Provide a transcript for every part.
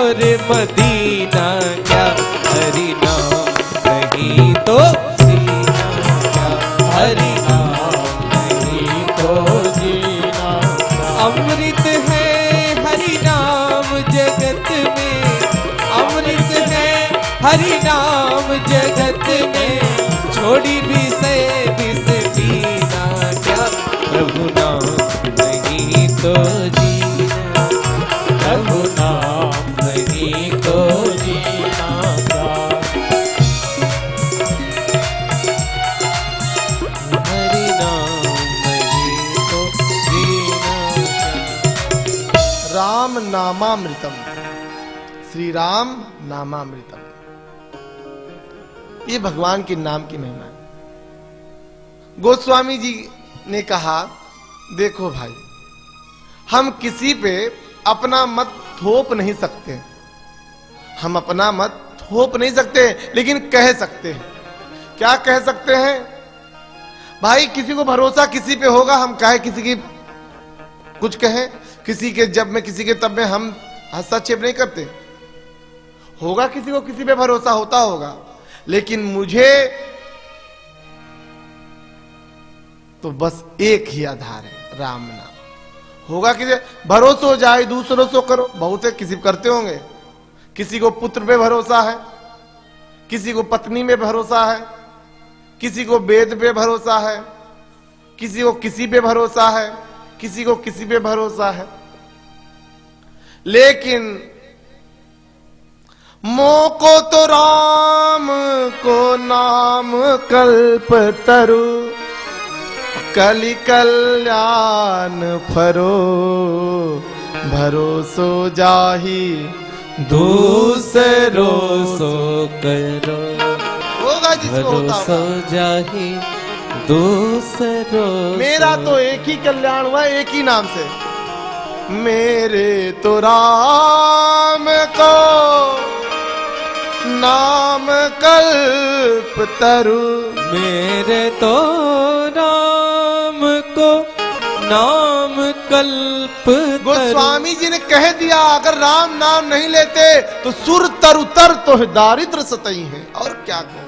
और मदीना क्या, हरि नाम नहीं तो जीना क्या, हरि नाम नहीं तो जीना। अमृत है हरि नाम जगत में, अमृत है हरि नाम जगत में, छोड़ी भी से विष पीना क्या, प्रभु नाम नहीं तो जीना, प्रभु नाम नहीं तो जीना क्या, हरि नाम नहीं तो जीना क्या। राम नामामृतम, श्री राम नामामृतम, ये भगवान के नाम की महिमा है। गोस्वामी जी ने कहा, देखो भाई, हम किसी पे अपना मत थोप नहीं सकते, हम अपना मत थोप नहीं सकते, लेकिन कह सकते हैं। क्या कह सकते हैं भाई? किसी को भरोसा किसी पे होगा, हम कहे किसी की कुछ कहें, किसी के जब में किसी के तब में हम हस्तक्षेप नहीं करते। होगा किसी को किसी पे भरोसा होता होगा, लेकिन मुझे तो बस एक ही आधार है, राम नाम। होगा किसी भरोसा हो जाए दूसरों से करो, बहुत है, किसी करते होंगे। किसी को पुत्र पे भरोसा है, किसी को पत्नी में भरोसा है, किसी को वेद पे भरोसा है, किसी को किसी पे भरोसा है, किसी को किसी पे भरोसा है। लेकिन मोको तो राम को नाम कल्प तरु, कलि कल्याण फरो, भरोसो जाही दूसरों सो करो, होगा जिसको होता भरोसा होगा। जाही दूसरों मेरा सो। तो एक ही कल्याण हुआ, एक ही नाम से। मेरे तो राम को नाम कल्प तरु, मेरे तो राम को नाम कल्प तरु। गोस्वामी जी ने कह दिया, अगर राम नाम नहीं लेते तो सुर तरु तर तो दारिद्र सतई है। और क्या कहूं?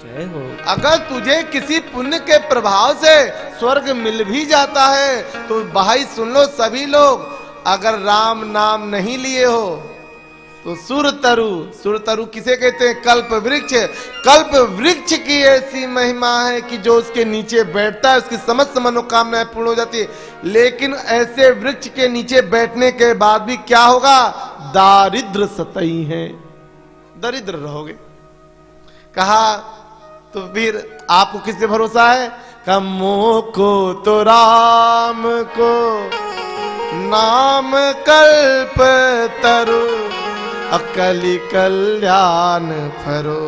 जय हो। अगर तुझे किसी पुण्य के प्रभाव से स्वर्ग मिल भी जाता है तो भाई सुन लो सभी लोग, अगर राम नाम नहीं लिए हो तो सुरतरु किसे कहते हैं? कल्प वृक्ष। कल्प वृक्ष की ऐसी महिमा है कि जो उसके नीचे बैठता है उसकी समस्त मनोकामनाएं पूर्ण हो जाती है। लेकिन ऐसे वृक्ष के नीचे बैठने के बाद भी क्या होगा? दारिद्र सतई है, दरिद्र रहोगे। कहा तो फिर आपको किस पे भरोसा है? कमो को तो राम को नाम कल्प तरु, अकली कल्याण फरो।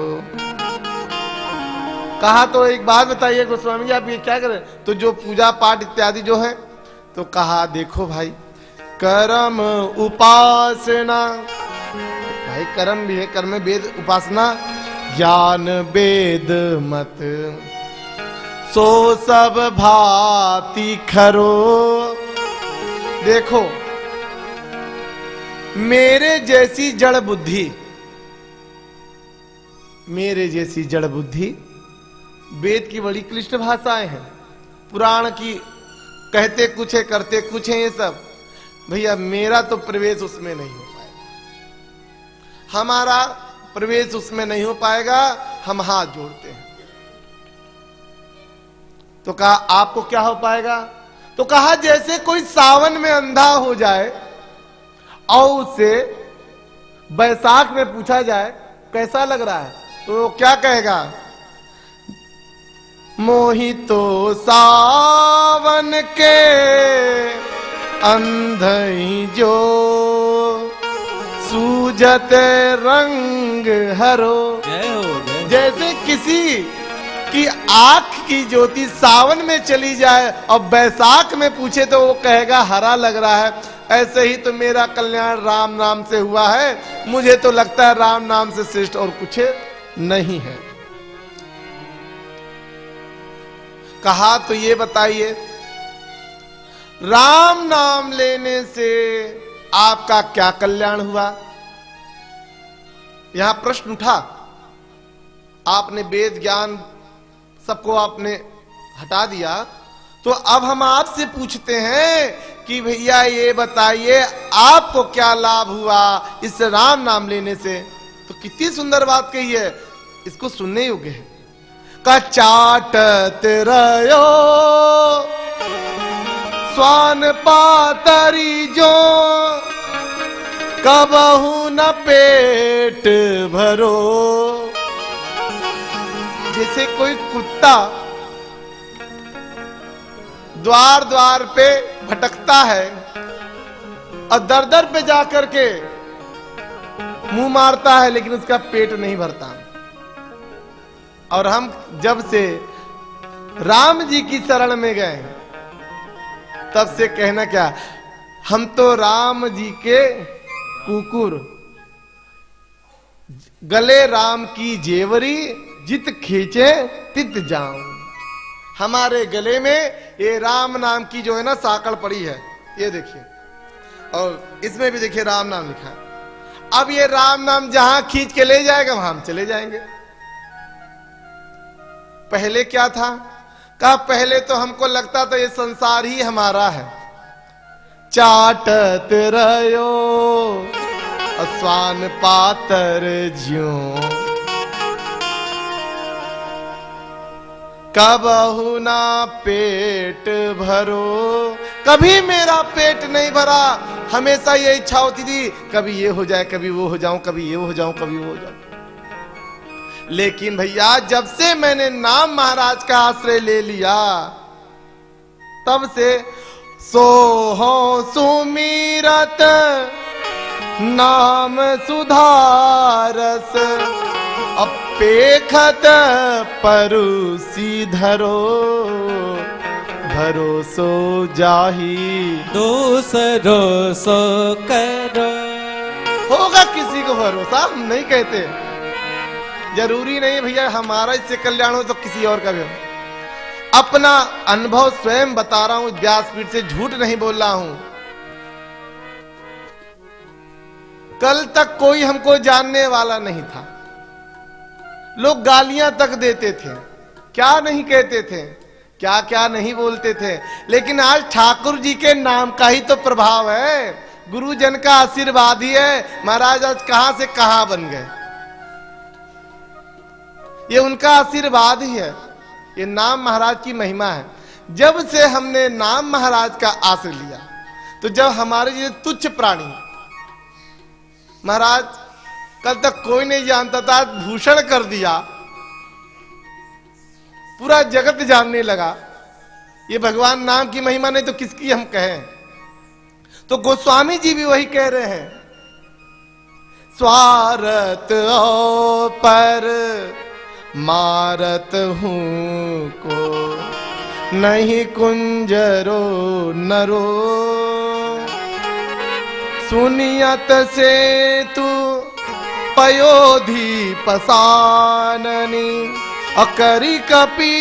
कहा तो एक बात बताइए गोस्वामी जी, आप ये क्या करें? तो जो पूजा पाठ इत्यादि जो है, तो कहा देखो भाई, कर्म उपासना, भाई कर्म भी है, कर्म में वेद उपासना, ज्ञान वेद मत, सो सब भांति खरो। देखो मेरे जैसी जड़ बुद्धि, मेरे जैसी जड़ बुद्धि, वेद की बड़ी क्लिष्ट भाषाएं हैं, पुराण की कहते कुछ है करते कुछ है, ये सब भैया मेरा तो प्रवेश उसमें नहीं हो पाएगा, हमारा प्रवेश उसमें नहीं हो पाएगा। हम हाथ जोड़ते हैं। तो कहा आपको क्या हो पाएगा? तो कहा जैसे कोई सावन में अंधा हो जाए और उसे बैसाख में पूछा जाए कैसा लग रहा है, तो वो क्या कहेगा? मोहितो सावन के अंधई जो, सूझते रंग हरो। जय हो, जय हो। जैसे किसी की आंख की ज्योति सावन में चली जाए और बैसाख में पूछे तो वो कहेगा हरा लग रहा है, ऐसे ही तो मेरा कल्याण राम नाम से हुआ है। मुझे तो लगता है राम नाम से श्रेष्ठ और कुछ नहीं है। कहा तो ये बताइए, राम नाम लेने से आपका क्या कल्याण हुआ? यहां प्रश्न उठा, आपने वेद ज्ञान सबको आपने हटा दिया, तो अब हम आपसे पूछते हैं कि भैया ये बताइए आपको क्या लाभ हुआ इस राम नाम लेने से। तो कितनी सुंदर बात कही है, इसको सुनने योग्य है। का चाटत रयो स्वान पातरी जो कबहू न पेट भरो। जैसे कोई कुत्ता द्वार द्वार पे भटकता है और दर दर पे जाकर के मुंह मारता है, लेकिन उसका पेट नहीं भरता। और हम जब से राम जी की शरण में गए तब से कहना क्या, हम तो राम जी के कुकुर, गले राम की जेवरी जित खींचे तित जाऊं। हमारे गले में ये राम नाम की जो है ना साकड़ पड़ी है, ये देखिए, और इसमें भी देखिए राम नाम लिखा है। अब ये राम नाम जहां खींच के ले जाएगा वहां हम चले जाएंगे। पहले क्या था, कहा पहले तो हमको लगता था ये संसार ही हमारा है। चाटत रहो स्वान पातर ज्यों कबहू ना पेट भरो। कभी मेरा पेट नहीं भरा, हमेशा ये इच्छा होती थी कभी ये हो जाए, कभी वो हो जाऊं, कभी ये हो जाऊं, कभी वो हो जाऊं। लेकिन भैया जब से मैंने नाम महाराज का आश्रय ले लिया तब से सो हो सुमीरत नाम सुधारस अपेखत परुसी धरो भरोसो जाही दूसरो सो करो। होगा किसी को भरोसा, हम नहीं कहते, जरूरी नहीं भैया हमारा इससे कल्याण हो तो किसी और का भी हो। अपना अनुभव स्वयं बता रहा हूं, व्यासपीठ से झूठ नहीं बोल रहा हूं। कल तक कोई हमको जानने वाला नहीं था, लोग गालियां तक देते थे, क्या नहीं कहते थे, क्या क्या नहीं बोलते थे। लेकिन आज ठाकुर जी के नाम का ही तो प्रभाव है, गुरुजन का आशीर्वाद ही है। महाराज आज कहां से कहां बन गए, ये उनका आशीर्वाद ही है, ये नाम महाराज की महिमा है। जब से हमने नाम महाराज का आश्रय लिया तो जब हमारे ये तुच्छ प्राणी, महाराज कल तक कोई नहीं जानता था, आज भूषण कर दिया, पूरा जगत जानने लगा। ये भगवान नाम की महिमा नहीं तो किसकी हम कहें। तो गोस्वामी जी भी वही कह रहे हैं, स्वार्थ ओ पर मारत हूं को नहीं कुंजरो नरो। सुनियत से तू पयोधी पसाननी अकरी कपी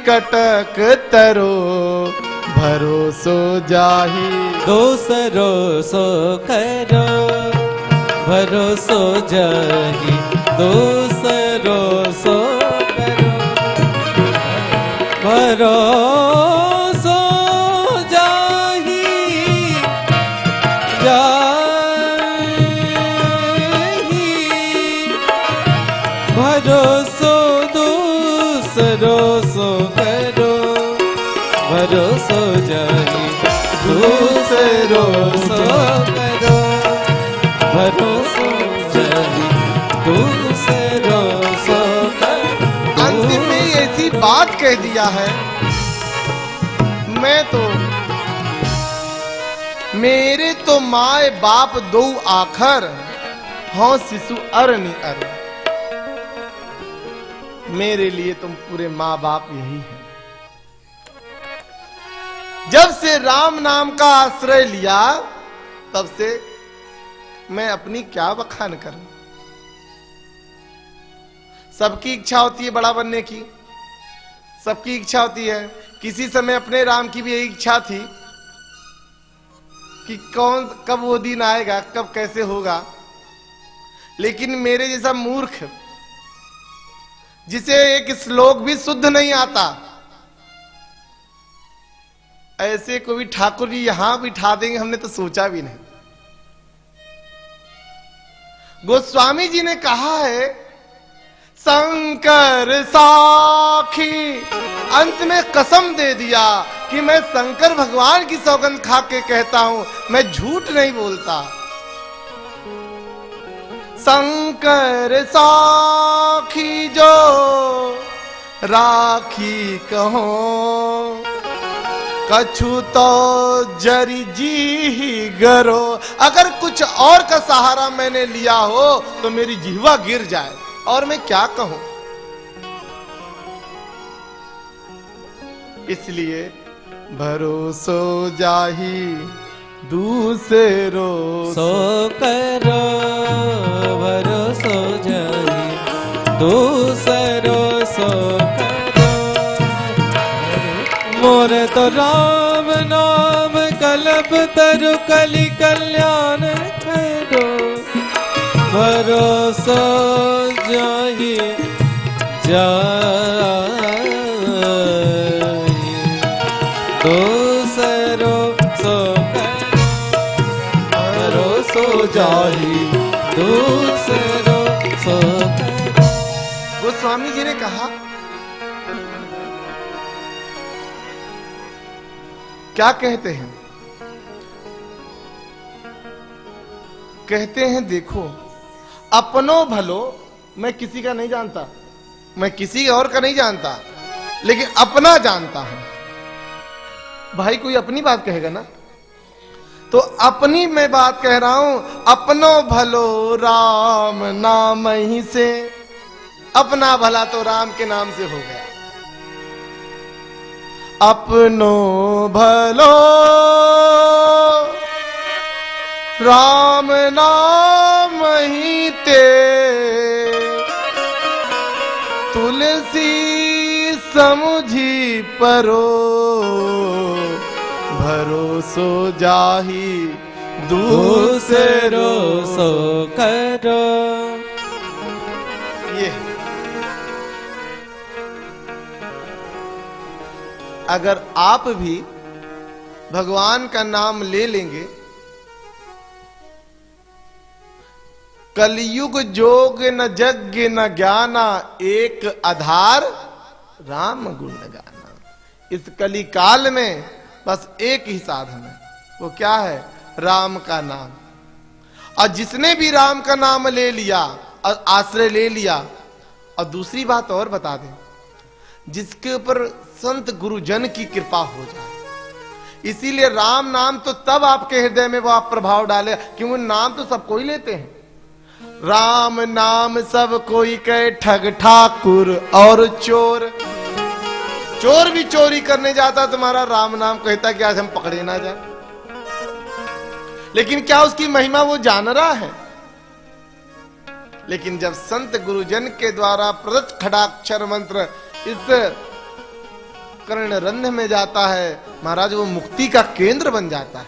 कटक तरो भरोसो जाही दूसरो सो करो भरोसो जाही दूसरो सो करो भरोसो जाही भरोसो दूसरो सो करो भरोसो जाही दूसरो सो करो भरोसो जाही दूसरो सो करो। अंतिम में ऐसी बात कह दिया है, मैं तो मेरे तो माए बाप दो आखर हाँ शिशु अरनी अर। मेरे लिए तुम पूरे माँ बाप यही है। जब से राम नाम का आश्रय लिया तब से मैं अपनी क्या बखान करूं। सबकी इच्छा होती है बड़ा बनने की, सबकी इच्छा होती है। किसी समय अपने राम की भी यही इच्छा थी कि कब वो दिन आएगा, कब कैसे होगा। लेकिन मेरे जैसा मूर्ख जिसे एक श्लोक भी शुद्ध नहीं आता, ऐसे को भी ठाकुर जी यहां बिठा देंगे, हमने तो सोचा भी नहीं। गोस्वामी जी ने कहा है शंकर साखी, अंत में कसम दे दिया कि मैं शंकर भगवान की सौगंध खा के कहता हूं, मैं झूठ नहीं बोलता। शंकर साखी जो राखी कहो, कछु तो जरी जी ही गरो। अगर कुछ और का सहारा मैंने लिया हो तो मेरी जिह्वा गिर जाए, और मैं क्या कहूं। इसलिए भरोसो जाही दूसरो सो करो, भरोसो जाहि दूसरो सो करो। मोर तो राम नाम कल्प तरु कलि कल्याण करो, भरोसो जाहि जाहि दूसरो सो करो, भरोसो जाहि दूसरो सो करो। गोस्वामी जी ने कहा क्या कहते हैं, कहते हैं देखो अपनो भलो, मैं किसी का नहीं जानता, मैं किसी और का नहीं जानता, लेकिन अपना जानता हूं। भाई कोई अपनी बात कहेगा ना, तो अपनी मैं बात कह रहा हूं। अपनो भलो राम नाम ही से, अपना भला तो राम के नाम से हो गया। अपनो भलो राम नाम ही ते, तुलसी समुझी परो, भरोसो जाहि दूसरो सो करो। ये अगर आप भी भगवान का नाम ले लेंगे, कलयुग जोग न यज्ञ न ज्ञाना, एक आधार राम गुण गाना। इस कली काल में बस एक ही साधन है, वो क्या है? राम का नाम। और जिसने भी राम का नाम ले लिया और आश्रय ले लिया, और दूसरी बात और बता दें, जिसके ऊपर संत गुरुजन की कृपा हो जाए। इसीलिए राम नाम तो तब आपके हृदय में वो आप प्रभाव डाले, क्योंकि नाम तो सब कोई लेते हैं। राम नाम सब कोई कहे, ठग ठाकुर और चोर। चोर भी चोरी करने जाता तुम्हारा राम नाम कहता कि आज हम पकड़े ना जाए, लेकिन क्या उसकी महिमा वो जान रहा है? लेकिन जब संत गुरुजन के द्वारा प्रदत्त खड़ाक्षर मंत्र इस कर्ण रंध्र में जाता है, महाराज वो मुक्ति का केंद्र बन जाता है।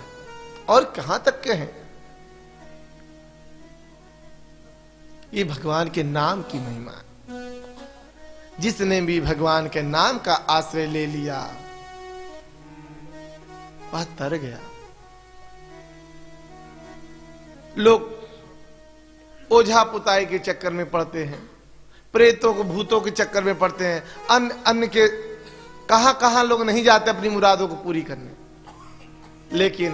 और कहां तक के हैं ये भगवान के नाम की महिमा। जिसने भी भगवान के नाम का आश्रय ले लिया वह तर गया। लोग ओझा पुताई के चक्कर में पड़ते हैं, प्रेतों को भूतों के चक्कर में पड़ते हैं, अन्य के कहां कहां लोग नहीं जाते अपनी मुरादों को पूरी करने। लेकिन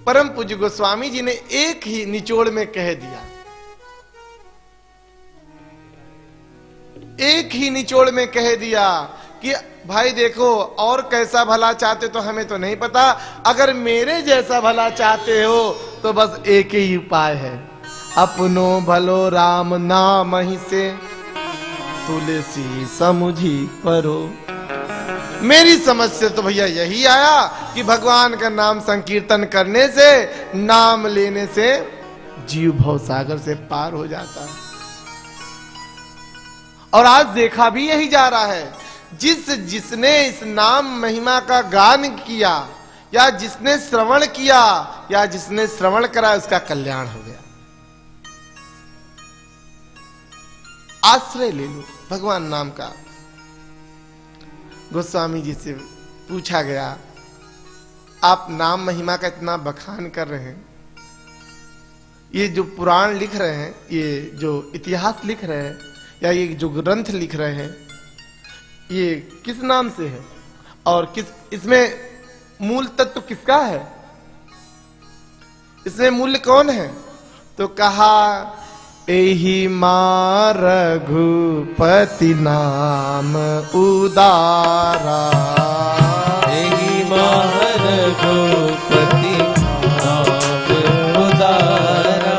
परम पूज्य गोस्वामी जी ने एक ही निचोड़ में कह दिया, एक ही निचोड़ में कह दिया कि भाई देखो, और कैसा भला चाहते तो हमें तो नहीं पता, अगर मेरे जैसा भला चाहते हो तो बस एक ही उपाय है, अपनो भलो राम नाम ही से, तुलसी समुझी परो। मेरी समझ से तो भैया यही आया कि भगवान का नाम संकीर्तन करने से, नाम लेने से जीव भवसागर से पार हो जाता है। और आज देखा भी यही जा रहा है, जिसने इस नाम महिमा का गान किया, या जिसने श्रवण किया, या जिसने श्रवण करा, उसका कल्याण हो गया। आश्रय ले लो भगवान नाम का। गोस्वामी जी से पूछा गया, आप नाम महिमा का इतना बखान कर रहे हैं, ये जो पुराण लिख रहे हैं, ये जो इतिहास लिख रहे हैं, या ये जो ग्रंथ लिख रहे हैं, ये किस नाम से है और किस इसमें मूल तत्व किसका है, इसमें मूल्य कौन है? तो कहा, एहि मां रघुपति नाम उदारा, एहि मां रघुपति नाम उदारा,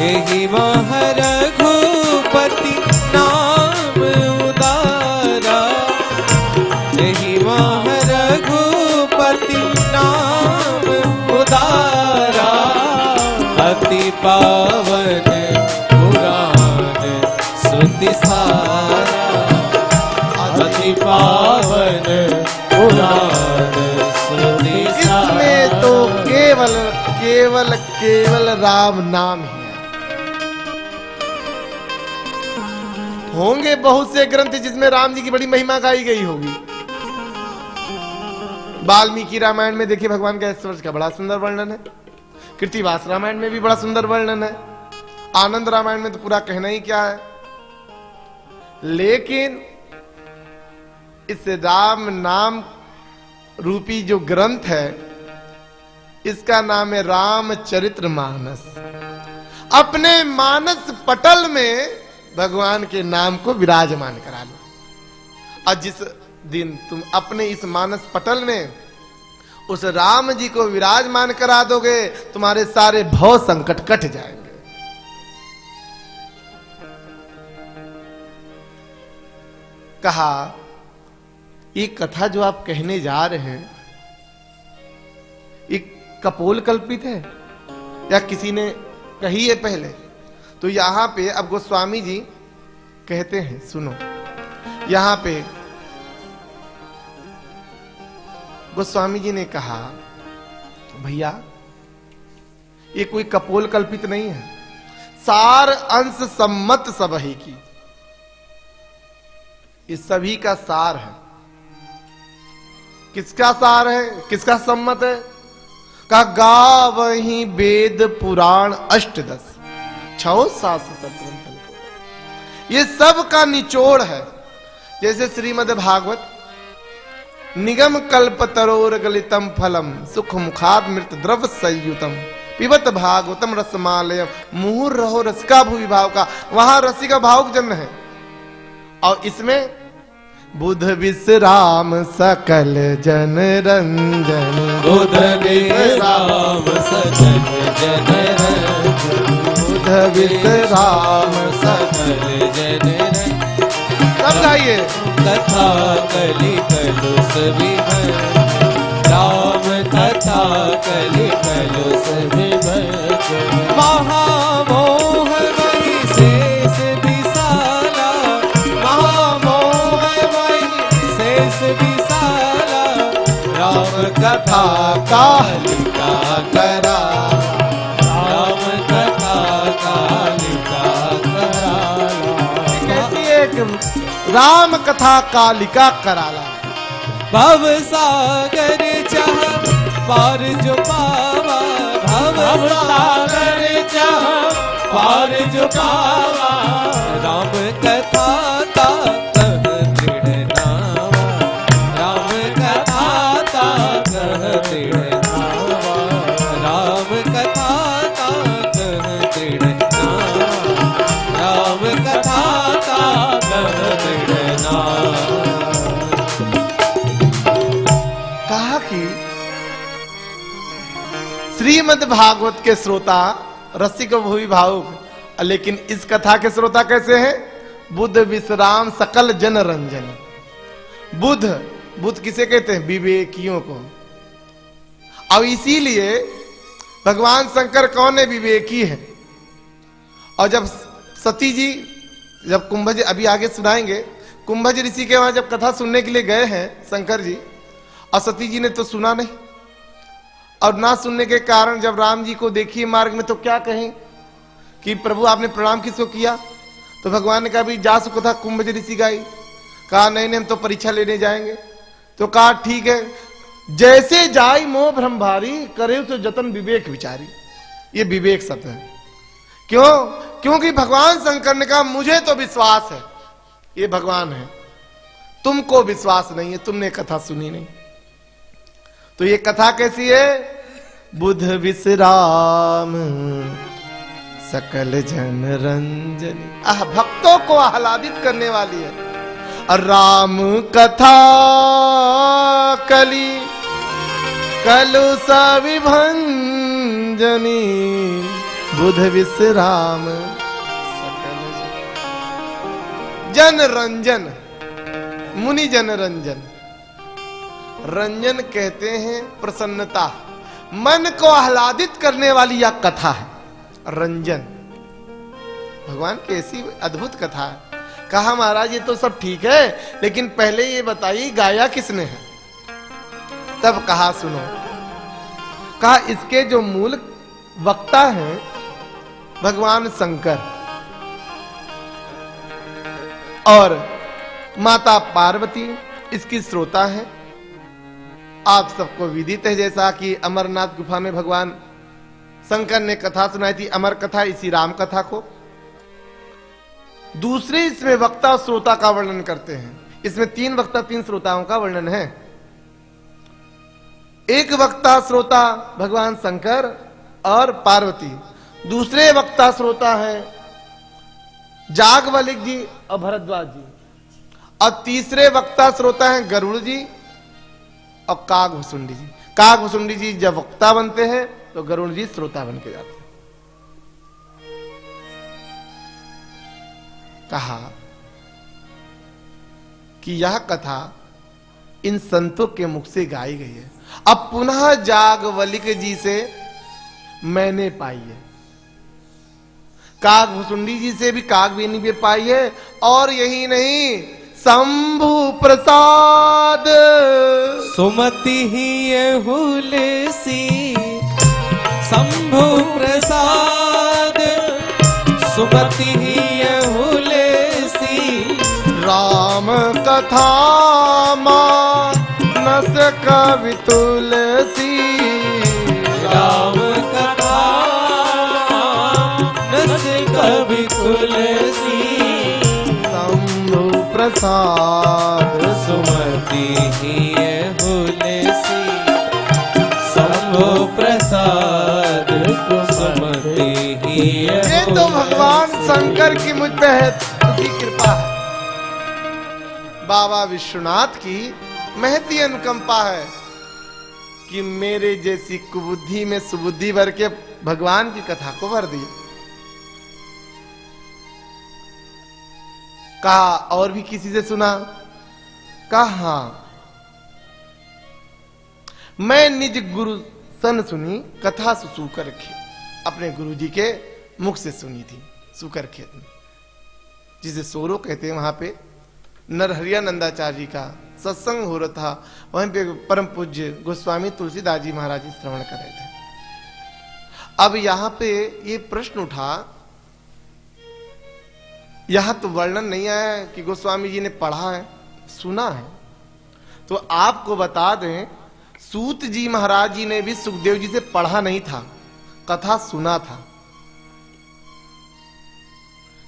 एहि मां रघुपति नाम उदारा, एहि मां रघुपति नाम उदारा, अति पावन पुराण सुति सारा, अति पावन पुराण सुति सारा। इसमें तो केवल केवल केवल राम नाम ही है। होंगे बहुत से ग्रंथ जिसमें राम जी की बड़ी महिमा गाई गई होगी। वाल्मीकि रामायण में देखिए भगवान का ऐश्वर्य का बड़ा सुंदर वर्णन है, कृतिवास रामायण में भी बड़ा सुंदर वर्णन है, आनंद रामायण में तो पूरा कहना ही क्या है। लेकिन इस राम नाम रूपी जो ग्रंथ है, इसका नाम है रामचरित्र मानस। अपने मानस पटल में भगवान के नाम को विराजमान करा लो, और जिस दिन तुम अपने इस मानस पटल में उस राम जी को विराजमान करा दोगे, तुम्हारे सारे भव संकट कट जाएंगे। कहा, ये कथा जो आप कहने जा रहे हैं, ये कपोल कल्पित है या किसी ने कही है पहले? तो यहां पे अब गोस्वामी जी कहते हैं, सुनो, यहां पे गोस्वामी जी ने कहा, भैया ये कोई कपोल कल्पित नहीं है, सार अंश सम्मत सबही की, इस सभी का सार है। किसका सार है, किसका सम्मत है? का गावहीं वेद पुराण अष्टदश 6 शास्त्र ग्रंथ, ये सब का निचोड़ है। जैसे श्रीमद् भागवत, निगम कल्प तरोर गलितम फलम सुख मुखाद मृत द्रव संयुतम पिबत भागवतम रसमालय मुहुर रहो रसिका भूवि भाव का, वहां रसिका भावुक जन्म है। और इसमें बुध विश्राम सकल जन रंजन, बुध विश्राम सकल जन रंजन, बुध विश्राम सकल जन रंजन। सब गाइए। कथा कलि कलुष विभर, राम कथा कलि कलुष विभर, महामोह वही शेष विशाला, महामोह वही शेष विशाला, राम कथा कालिका करा, राम कथा कालिका करा। कैसी एक राम कथा कालिका कराला। भव सागर चाह पार जो पावा, भव सागर चाह पार जो पावा, राम कथा का कह दृढ़ नावा, राम कथा का कह दृढ़ नावा, राम कथा का कह दृढ़ नावा, राम कथा का कह दृढ़ नावा। कहा कि श्रीमद् भागवत के श्रोता रसिक भूवि भावुक, लेकिन इस कथा के श्रोता कैसे हैं? बुध विश्राम सकल जन रंजन। बुध, बुध किसे कहते हैं? विवेकियों को। और इसीलिए भगवान शंकर कौन है? विवेकी है। और जब सती जी, जब कुंभज, अभी आगे सुनाएंगे, कुंभज ऋषि के वहां जब कथा सुनने के लिए गए हैं शंकर जी, और सती जी ने तो सुना नहीं, और ना सुनने के कारण जब राम जी को देखिए मार्ग में, तो क्या कहें कि प्रभु आपने प्रणाम किसको किया? तो भगवान ने कहा भी जासु कथा कुंभ ऋषि गाई। कहा नहीं नहीं हम तो परीक्षा लेने जाएंगे। तो कहा ठीक है, जैसे जाई मोह भ्रम भारी करे उसे जतन विवेक विचारी। ये विवेक शब्द है। क्यों? क्योंकि भगवान शंकर ने कहा मुझे तो विश्वास है ये भगवान है, तुमको विश्वास नहीं है, तुमने कथा सुनी नहीं। तो ये कथा कैसी है? बुध विश्राम सकल जन रंजनी, भक्तों को आह्लादित करने वाली है। और राम कथा कली कलुषा विभंजनी, बुध विश्राम सकल जन रंजन, मुनि जन रंजन। रंजन कहते हैं प्रसन्नता, मन को आह्लादित करने वाली यह कथा है रंजन। भगवान की ऐसी अद्भुत कथा है। कहा महाराज ये तो सब ठीक है, लेकिन पहले ये बताइए गाया किसने है? तब कहा सुनो। कहा इसके जो मूल वक्ता हैं भगवान शंकर और माता पार्वती इसकी श्रोता है। आप सबको विदित है जैसा कि अमरनाथ गुफा में भगवान शंकर ने कथा सुनाई थी, अमर कथा, इसी राम कथा को। दूसरे इसमें वक्ता श्रोता का वर्णन करते हैं। इसमें 3 वक्ता 3 श्रोताओं का वर्णन है। एक वक्ता श्रोता भगवान शंकर और पार्वती, दूसरे वक्ता श्रोता है जागवलिक जी और भरद्वाज जी, और तीसरे वक्ता श्रोता हैं गरुड़ जी और कागभुसुंडी जी। कागभुसुंडी जी जब वक्ता बनते हैं तो गरुड़ जी श्रोता बन के जाते हैं। कहा कि यह कथा इन संतों के मुख से गाई गई है, अब पुनः जागवलिक जी से मैंने पाई है, कागभुसुंडी जी से भी कागबेनी भी पाई है। और यही नहीं, शंभु प्रसाद सुमति ही ये हुलसी, शंभु प्रसाद सुमति ही ये हुलसी, राम कथा मानस कवि तुलसी, राम कथा मानस कवि तुलसी, शंभु प्रसाद सुमति ही ये हुलसी, शंभु प्रसाद सुमति ही ये तो भगवान शंकर की मुझ पे है उनकी कृपा है। बाबा विश्वनाथ की महती अनुकंपा है कि मेरे जैसी कुबुद्धि में सुबुद्धि भर के भगवान की कथा को भर दी। कहा और भी किसी से सुना? कहा मैं निज गुरु सन सुनी कथा सुसूकर रखी, अपने गुरु जी के मुख से सुनी थी सुकर खेत में, जिसे सोरो कहते हैं। वहां पे नरहरियानंदाचार्य जी का सत्संग हो रहा था, वहीं पे परम पूज्य गोस्वामी तुलसीदास जी महाराज जी श्रवण कर रहे थे। अब यहां पे ये प्रश्न उठा, यहां तो वर्णन नहीं आया कि गोस्वामी जी ने पढ़ा है, सुना है। तो आपको बता दें, सूत जी महाराज जी ने भी सुखदेव जी से पढ़ा नहीं था, कथा सुना था।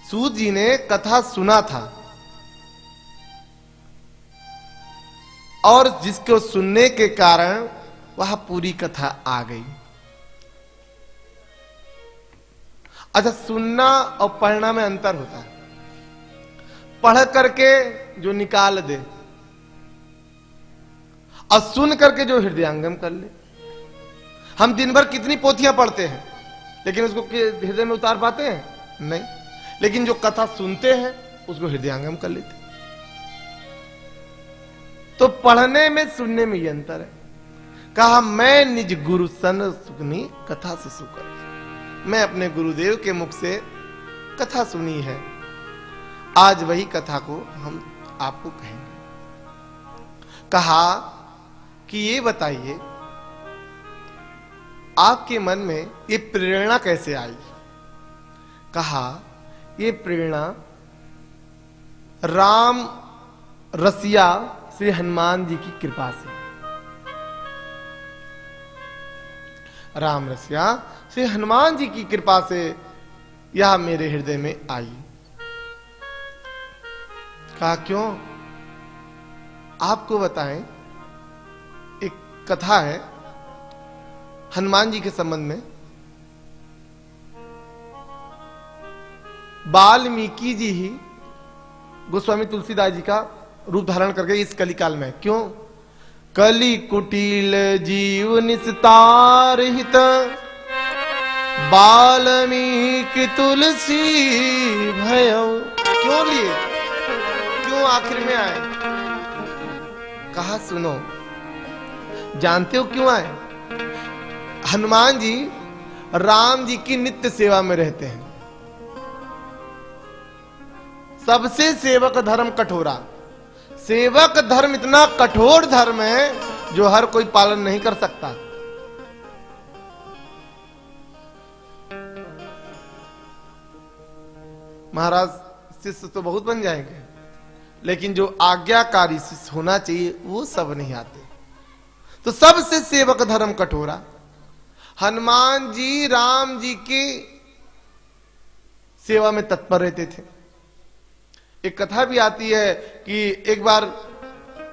सूत जी ने कथा सुना था, और जिसको सुनने के कारण वह पूरी कथा आ गई। अच्छा, सुनना और पढ़ना में अंतर होता है। पढ़ करके जो निकाल दे और सुन करके जो हृदयंगम कर ले। हम दिन भर कितनी पोथियां पढ़ते हैं, लेकिन उसको हृदय में उतार पाते हैं? नहीं। लेकिन जो कथा सुनते हैं उसको हृदयंगम कर लेते हैं। तो पढ़ने में सुनने में ये अंतर है। कहा मैं निज गुरु सन सुनी कथा से सुकर, मैं अपने गुरुदेव के मुख से कथा सुनी है। आज वही कथा को हम आपको कहेंगे। कहा कि ये बताइए आपके मन में ये प्रेरणा कैसे आई? कहा ये प्रेरणा राम रसिया श्री हनुमान जी की कृपा से, राम रसिया श्री हनुमान जी की कृपा से यह मेरे हृदय में आई। कहा क्यों? आपको बताएं, एक कथा है हनुमान जी के संबंध में। वाल्मीकि जी ही गोस्वामी तुलसीदास जी का रूप धारण करके इस कलिकाल में, क्यों? कलि कुटिल जीव निस्तार हित, वाल्मीकि तुलसी भयो। क्यों लिए, क्यों आखिर में आए? कहा सुनो, जानते हो क्यों आए? हनुमान जी राम जी की नित्य सेवा में रहते हैं। सबसे सेवक धर्म कठोरा, सेवक धर्म इतना कठोर धर्म है जो हर कोई पालन नहीं कर सकता। महाराज शिष्य तो बहुत बन जाएंगे, लेकिन जो आज्ञाकारी शिष्य होना चाहिए वो सब नहीं आते। तो सबसे सेवक धर्म कठोरा। हनुमान जी राम जी की सेवा में तत्पर रहते थे। एक कथा भी आती है कि एक बार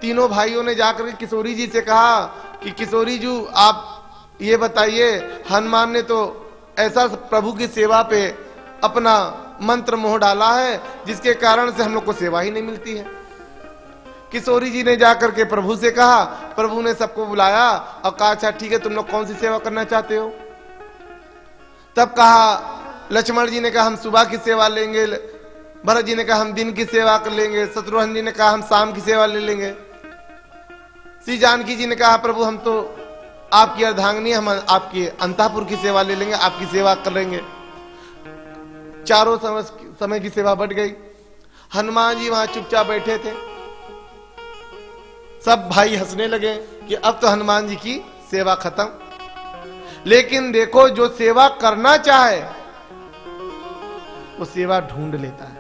तीनों भाइयों ने जाकर के किशोरी जी से कहा कि किशोरी जी आप ये बताइए, हनुमान ने तो ऐसा प्रभु की सेवा पे अपना मंत्र मोह डाला है जिसके कारण से हम लोग को सेवा ही नहीं मिलती है। किशोरी जी ने जाकर के प्रभु से कहा, प्रभु ने सबको बुलाया और कहा अच्छा ठीक है, तुम लोग कौन सी सेवा करना चाहते हो? तब कहा, लक्ष्मण जी ने कहा हम सुबह की सेवा लेंगे, भरत जी ने कहा हम दिन की सेवा कर लेंगे, शत्रुघ्न जी ने कहा हम शाम की सेवा ले लेंगे, श्री जानकी जी ने कहा प्रभु हम तो आपकी अर्धांगिनी, हम आपकी अंतापुर की सेवा ले लेंगे, आपकी सेवा कर लेंगे। चारों समय की सेवा बढ़ गई। हनुमान जी वहां चुपचाप बैठे थे। सब भाई हंसने लगे कि अब तो हनुमान जी की सेवा खत्म। लेकिन देखो, जो सेवा करना चाहे वो सेवा ढूंढ लेता है।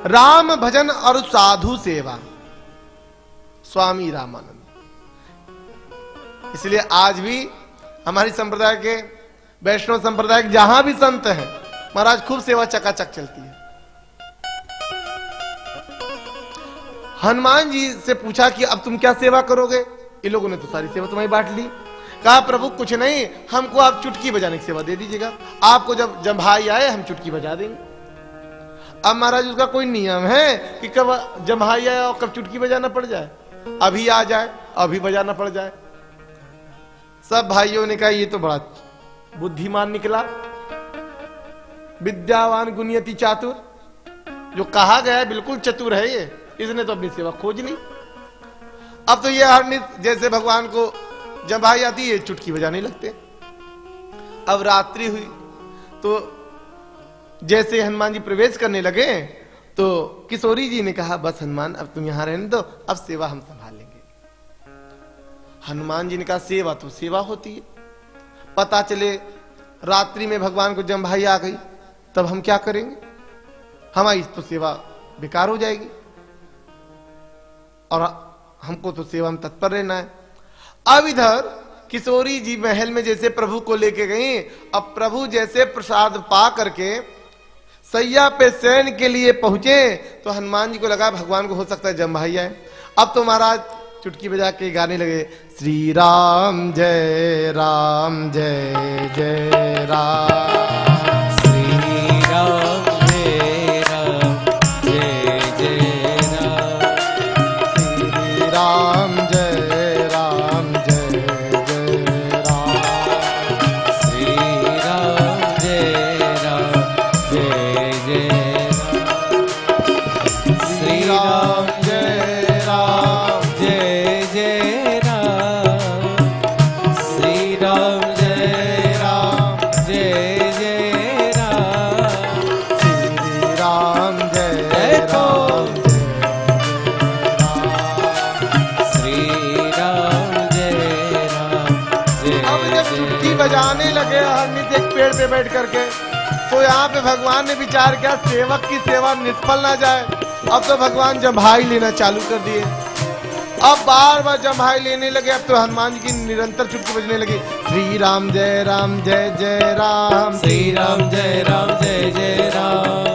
राम भजन और साधु सेवा, स्वामी रामानंद। इसलिए आज भी हमारी संप्रदाय के, वैष्णव संप्रदाय के जहां भी संत हैं, महाराज खूब सेवा चकाचक चलती है। हनुमान जी से पूछा कि अब तुम क्या सेवा करोगे? ये लोगों ने तो सारी सेवा तुम्हारी बांट ली। कहा प्रभु कुछ नहीं, हमको आप चुटकी बजाने की सेवा दे दीजिएगा, आपको जब भाई आए हम चुटकी बजा देंगे। अब महाराज उसका कोई नियम है कि कब जम्हाई आए और कब चुटकी बजाना पड़ जाए? अभी आ जाए, अभी बजाना पड़ जाए। सब भाइयों ने कहा ये तो बड़ा बुद्धिमान निकला, विद्यावान गुणयति चातुर। जो कहा गया है बिल्कुल चतुर है ये, इसने तो अपनी सेवा खोज ली। अब तो ये हर नित्य जैसे भगवान को जब भाई आती है चुटकी बजाने लगते। अब रात्रि हुई तो जैसे हनुमान जी प्रवेश करने लगे तो किशोरी जी ने कहा बस हनुमान अब तुम यहां रहने दो, अब सेवा हम संभाल लेंगे। हनुमान जी ने कहा सेवा तो सेवा होती है, पता चले रात्रि में भगवान को जब भाई आ गई तब हम क्या करेंगे? हमारी तो सेवा बेकार हो जाएगी और हमको तो सेवा में तत्पर रहना है। अब इधर किशोरी जी महल में जैसे प्रभु को लेके गई, अब प्रभु जैसे प्रसाद पा करके सैया पे शयन के लिए पहुंचे तो हनुमान जी को लगा भगवान को हो सकता है जम भाई आए। अब तो महाराज चुटकी बजा के गाने लगे, श्री राम जय जय राम, श्री राम जय जय राम, श्री राम जय जय राम, श्री राम जय जय राम, श्री राम जय जय राम, श्री राम जय जय राम, श्री राम जय श्री राम जय अब जब चुटकी बजाने लगे हरनित एक पेड़ पे बैठ करके, तो यहाँ पे भगवान ने विचार किया सेवक की सेवा निष्फल ना जाए। अब तो भगवान जम्हाई लेना चालू कर दिए। अब बार बार जम्हाई लेने लगे। अब तो हनुमान जी की निरंतर चुटकी बजने लगी, श्री राम जय जय राम, श्री राम जय जय राम।